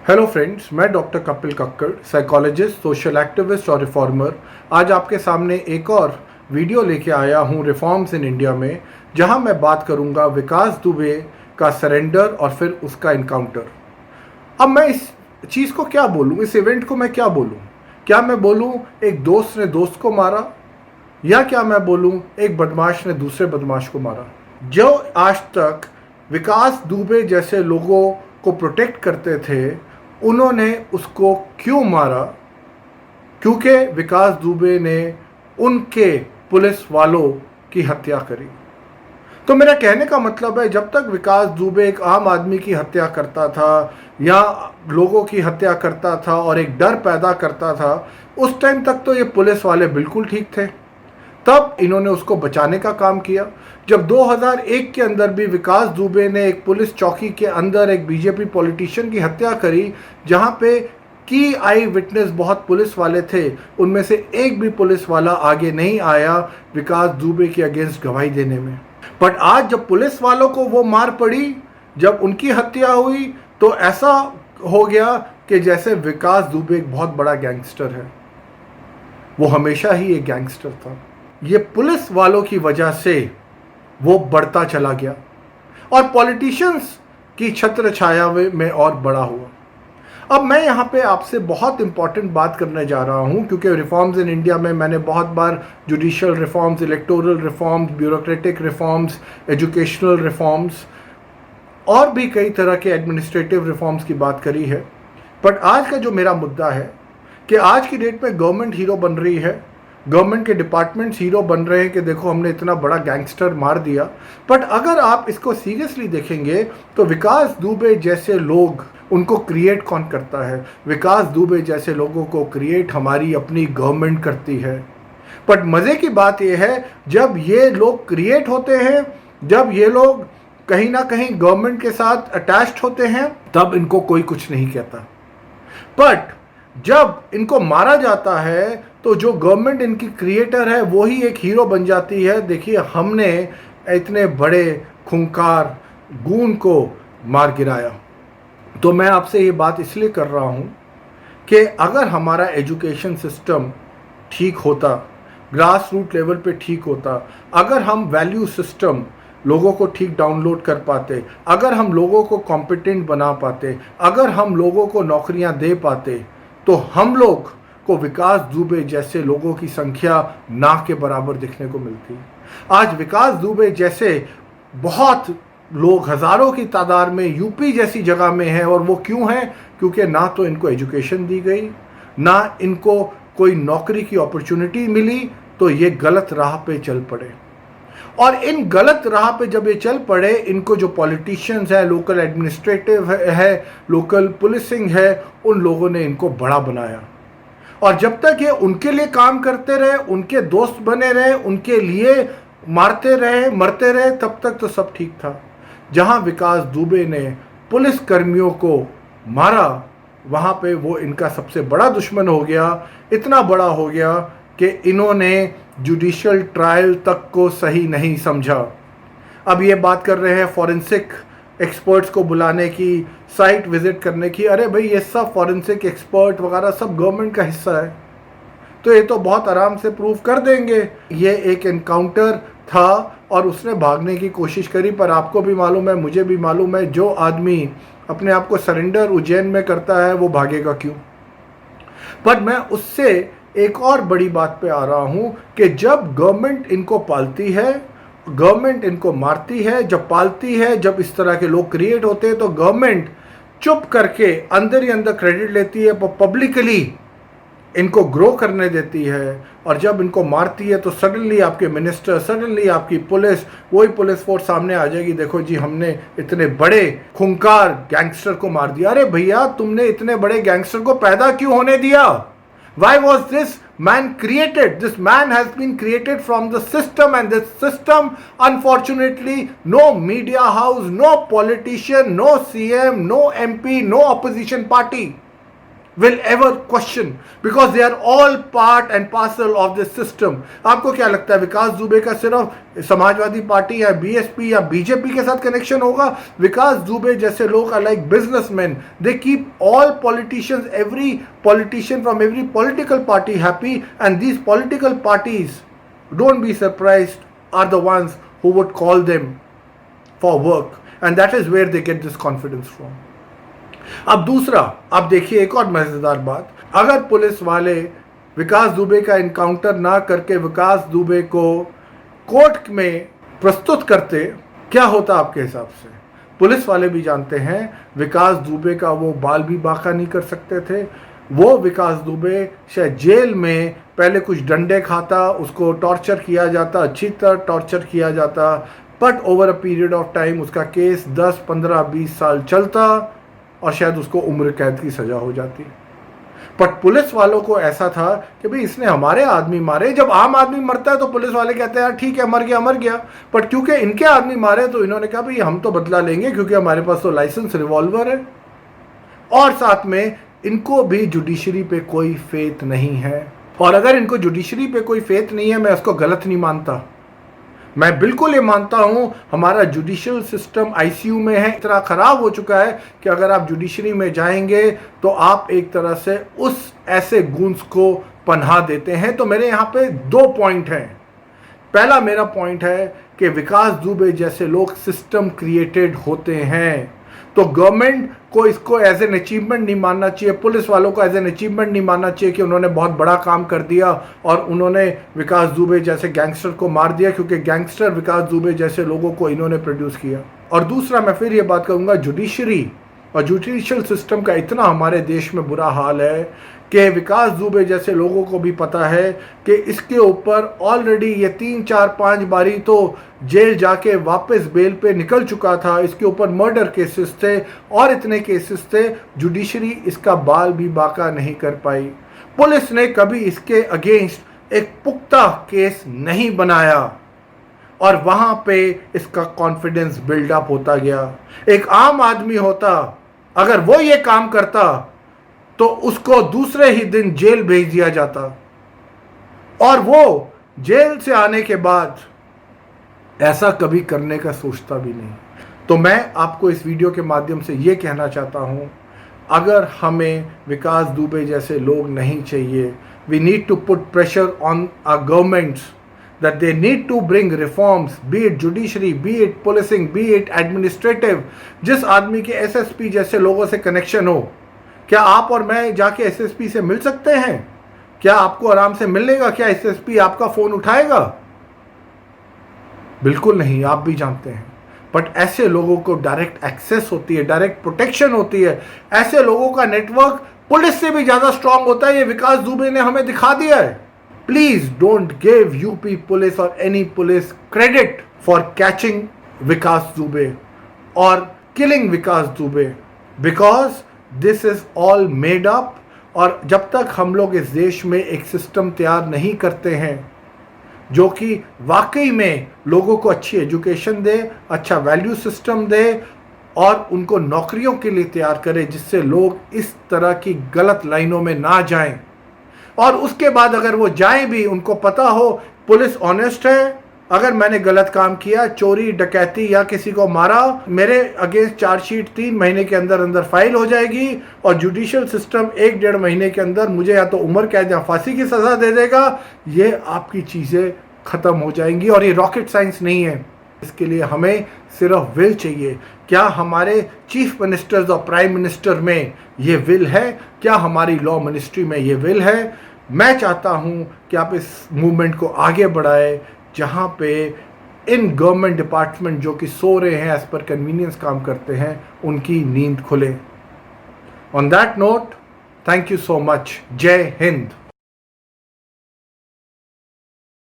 Hello friends, मैं doctor Kapil Kakkar, psychologist, social activist और reformer आज आपके सामने एक और वीडियो लेके आया हूँ रिफॉर्म्स इन इंडिया में, जहाँ मैं बात करूँगा विकास दुबे का सरेंडर और फिर उसका इनकाउंटर। अब मैं इस चीज़ को क्या बोलूँ, इस इवेंट को मैं क्या बोलूँ? क्या मैं बोलूँ एक दोस्त ने दोस्त को मारा, या क्या मैं बोलूँ एक बदमाश ने दूसरे बदमाश को मारा? जो आज तक विकास दुबे जैसे लोगों को प्रोटेक्ट करते थे, उन्होंने उसको क्यों मारा? क्योंकि विकास दुबे ने उनके पुलिस वालों की हत्या करी। तो मेरा कहने का मतलब है, जब तक विकास दुबे एक आम आदमी की हत्या करता था या लोगों की हत्या करता था और एक डर पैदा करता था, उस टाइम तक तो ये पुलिस वाले बिल्कुल ठीक थे। तब इन्होंने उसको बचाने का काम किया। जब 2001 के अंदर भी विकास दुबे ने एक पुलिस चौकी के अंदर एक बीजेपी पॉलिटिशियन की हत्या करी, जहां पे की आई विटनेस बहुत पुलिस वाले थे, उनमें से एक भी पुलिस वाला आगे नहीं आया विकास दुबे के अगेंस्ट गवाही देने में। बट आज जब पुलिस वालों को वो मार पड़ी, जब उनकी हत्या हुई, तो ऐसा हो गया कि जैसे विकास दुबे एक बहुत बड़ा गैंगस्टर है। वो हमेशा ही एक गैंगस्टर था। ये पुलिस वालों की वजह से वो बढ़ता चला गया और पॉलिटिशियंस की छत्र छाया में और बड़ा हुआ। अब मैं यहाँ पे आपसे बहुत इंपॉर्टेंट बात करने जा रहा हूँ, क्योंकि रिफॉर्म्स इन इंडिया में मैंने बहुत बार judicial reforms, electoral reforms, bureaucratic reforms, educational reforms और भी कई तरह के एडमिनिस्ट्रेटिव रिफॉर्म्स की बात करी है। बट आज का जो मेरा मुद्दा है कि आज की डेट में गवर्नमेंट हीरो बन रही है, गवर्नमेंट के डिपार्टमेंट्स हीरो बन रहे हैं कि देखो हमने इतना बड़ा गैंगस्टर मार दिया। बट अगर आप इसको सीरियसली देखेंगे तो विकास दुबे जैसे लोग, उनको क्रिएट कौन करता है? विकास दुबे जैसे लोगों को क्रिएट हमारी अपनी गवर्नमेंट करती है। बट मज़े की बात यह है, जब ये लोग क्रिएट होते हैं, जब ये लोग कहीं ना कहीं गवर्नमेंट के साथ अटैच्ड होते हैं, तब इनको कोई कुछ नहीं कहता। बट जब इनको मारा जाता है तो जो गवर्नमेंट इनकी क्रिएटर है वो ही एक हीरो बन जाती है। देखिए, हमने इतने बड़े खूंखार गूंड को मार गिराया। तो मैं आपसे ये बात इसलिए कर रहा हूँ कि अगर हमारा एजुकेशन सिस्टम ठीक होता, ग्रास रूट लेवल पे ठीक होता, अगर हम वैल्यू सिस्टम लोगों को ठीक डाउनलोड कर पाते, अगर हम लोगों को कॉम्पिटेंट बना पाते, अगर हम लोगों को नौकरियां दे पाते, तो हम लोग को विकास दुबे जैसे लोगों की संख्या ना के बराबर दिखने को मिलती। आज विकास दुबे जैसे बहुत लोग हजारों की तादाद में यूपी जैसी जगह में हैं। और वो क्यों हैं? क्योंकि ना तो इनको एजुकेशन दी गई, ना इनको कोई नौकरी की अपॉर्चुनिटी मिली, तो ये गलत राह पे चल पड़े। और इन गलत राह पे जब ये चल पड़े, इनको जो पॉलिटिशियंस है, लोकल एडमिनिस्ट्रेटिव है, लोकल पुलिसिंग है, उन लोगों ने इनको बड़ा बनाया। और जब तक ये उनके लिए काम करते रहे, उनके दोस्त बने रहे, उनके लिए मारते रहे, मरते रहे, तब तक तो सब ठीक था। जहां विकास दुबे ने पुलिस कर्मियों को मारा, वहां पे वो इनका सबसे बड़ा दुश्मन हो गया। इतना बड़ा हो गया कि इन्होंने जुडिशियल ट्रायल तक को सही नहीं समझा। अब ये बात कर रहे हैं फॉरेंसिक एक्सपर्ट्स को बुलाने की, साइट विजिट करने की। अरे भाई, ये सब फॉरेंसिक एक्सपर्ट वगैरह सब गवर्नमेंट का हिस्सा है, तो ये तो बहुत आराम से प्रूव कर देंगे। ये एक एनकाउंटर था और उसने भागने की कोशिश करी। पर आपको भी मालूम है, मुझे भी मालूम है, जो आदमी अपने आप को सरेंडर उज्जैन में करता है वो भागेगा क्यों? पर मैं उससे एक और बड़ी बात पे आ रहा हूँ कि जब गवर्नमेंट इनको पालती है, गवर्नमेंट इनको मारती है, जब पालती है, जब इस तरह के लोग क्रिएट होते हैं, तो गवर्नमेंट चुप करके अंदर ही अंदर क्रेडिट लेती है, पब्लिकली इनको ग्रो करने देती है। और जब इनको मारती है तो सडनली आपके मिनिस्टर, सडनली आपकी पुलिस, वही पुलिस फोर्स सामने आ जाएगी, देखो जी हमने इतने बड़े खूंखार गैंगस्टर को मार दिया। अरे भैया, तुमने इतने बड़े गैंगस्टर को पैदा क्यों होने दिया? Why was this man created? This man has been created from the system, and this system, unfortunately, no media house, no politician, no CM, no MP, no opposition party will ever question because they are all part and parcel of this system. आपको क्या लगता है विकास दुबे का सिर्फ Samajwadi party या BSP या BJP के साथ कनेक्शन होगा? विकास दुबे जैसे लोग are like businessmen. They keep all politicians, every politician from every political party happy, and these political parties, don't be surprised, are the ones who would call them for work, and that is where they get this confidence from. अब दूसरा, आप देखिए एक और मजेदार बात, अगर police वाले विकास दुबे का इनकाउंटर ना करके विकास दुबे को कोर्ट में प्रस्तुत करते, क्या होता आपके हिसाब से? पुलिस वाले भी जानते हैं विकास दुबे का वो बाल भी बांका नहीं कर सकते थे। वो विकास दुबे शायद जेल में पहले कुछ डंडे खाता, उसको टॉर्चर किया जाता, अच्छी तरह टॉर्चर किया जाता, but over a period of time उसका केस 10, 15, 20 साल चलता और शायद उसको उम्र कैद की सजा हो जाती। बट पुलिस वालों को ऐसा था कि भाई इसने हमारे आदमी मारे। जब आम आदमी मरता है तो पुलिस वाले कहते हैं यार ठीक है, मर गया मर गया, बट क्योंकि इनके आदमी मारे तो इन्होंने कहा भाई हम तो बदला लेंगे क्योंकि हमारे पास तो लाइसेंस रिवॉल्वर है। और साथ में इनको भी जुडिशरी पे कोई फेथ नहीं है, और अगर इनको जुडिशरी पे कोई फेथ नहीं है मैं उसको गलत नहीं मानता। मैं बिल्कुल ये मानता हूं हमारा जुडिशियल सिस्टम आईसीयू में है, इतना खराब हो चुका है कि अगर आप जुडिशरी में जाएंगे तो आप एक तरह से उस ऐसे गुन्स को पनाह देते हैं। तो मेरे यहाँ पे 2 पॉइंट हैं। पहला मेरा पॉइंट है कि विकास दुबे जैसे लोग सिस्टम क्रिएटेड होते हैं, तो गवर्नमेंट को इसको एज एन अचीवमेंट नहीं मानना चाहिए, पुलिस वालों को एज एन अचीवमेंट नहीं मानना चाहिए कि उन्होंने बहुत बड़ा काम कर दिया और उन्होंने विकास दुबे जैसे गैंगस्टर को मार दिया, क्योंकि गैंगस्टर विकास दुबे जैसे लोगों को इन्होंने प्रोड्यूस किया। और दूसरा मैं फिर ये बात करूँगा, जुडिशरी और जुडिशियल सिस्टम का इतना हमारे देश में बुरा हाल है कि विकास दुबे जैसे लोगों को भी पता है कि इसके ऊपर ऑलरेडी ये 3, 4, 5 बारी तो जेल जाके वापस बेल पे निकल चुका था, इसके ऊपर मर्डर केसेस थे और इतने केसेस थे, जुडिशरी इसका बाल भी बाका नहीं कर पाई। पुलिस ने कभी इसके अगेंस्ट एक पुख्ता केस नहीं बनाया और वहाँ पे इसका कॉन्फिडेंस बिल्डअप होता गया। एक आम आदमी होता, अगर वो ये काम करता तो उसको दूसरे ही दिन जेल भेज दिया जाता, और वो जेल से आने के बाद ऐसा कभी करने का सोचता भी नहीं। तो मैं आपको इस वीडियो के माध्यम से ये कहना चाहता हूँ, अगर हमें विकास दुबे जैसे लोग नहीं चाहिए, we need to put pressure on our governments that they need to bring reforms, be it judiciary, be it policing, be it administrative। जिस आदमी के एसएसपी जैसे लोगों से कनेक्शन हो, क्या आप और मैं जाके एसएसपी से मिल सकते हैं? क्या आपको आराम से मिलेगा? क्या एसएसपी आपका फोन उठाएगा? बिल्कुल नहीं, आप भी जानते हैं। बट ऐसे लोगों को डायरेक्ट एक्सेस होती है, डायरेक्ट प्रोटेक्शन होती है, ऐसे लोगों का नेटवर्क पुलिस से भी ज्यादा स्ट्रांग होता है। ये विकास दुबे ने हमें दिखा दिया है। Please don't give UP police or any police credit for catching Vikas Dubey or killing Vikas Dubey, because this is all made up। और जब तक हम लोग इस देश में एक सिस्टम तैयार नहीं करते हैं जो कि वाकई में लोगों को अच्छी एजुकेशन दे, अच्छा वैल्यू सिस्टम दे और उनको नौकरियों के लिए तैयार करे, जिससे लोग इस तरह की गलत लाइनों में ना जाएं, और उसके बाद अगर वो जाए भी, उनको पता हो पुलिस ऑनेस्ट है, अगर मैंने गलत काम किया, चोरी डकैती या किसी को मारा, मेरे अगेंस्ट चार्जशीट 3 महीने के अंदर अंदर फाइल हो जाएगी और जुडिशियल सिस्टम 1-1.5 महीने के अंदर मुझे या तो उम्र कैद या फांसी की सज़ा दे देगा। ये आपकी चीज़ें ख़त्म हो जाएंगी और ये रॉकेट साइंस नहीं है। इसके लिए हमें सिर्फ विल चाहिए। क्या हमारे चीफ मिनिस्टर्स और प्राइम मिनिस्टर में ये विल है? क्या हमारी लॉ मिनिस्ट्री में ये विल है? मैं चाहता हूं कि आप इस मूवमेंट को आगे बढ़ाएं, जहां पे इन गवर्नमेंट डिपार्टमेंट जो कि सो रहे हैं, एज पर कन्वीनियंस काम करते हैं, उनकी नींद खुले। On that note, thank you so much. जय हिंद।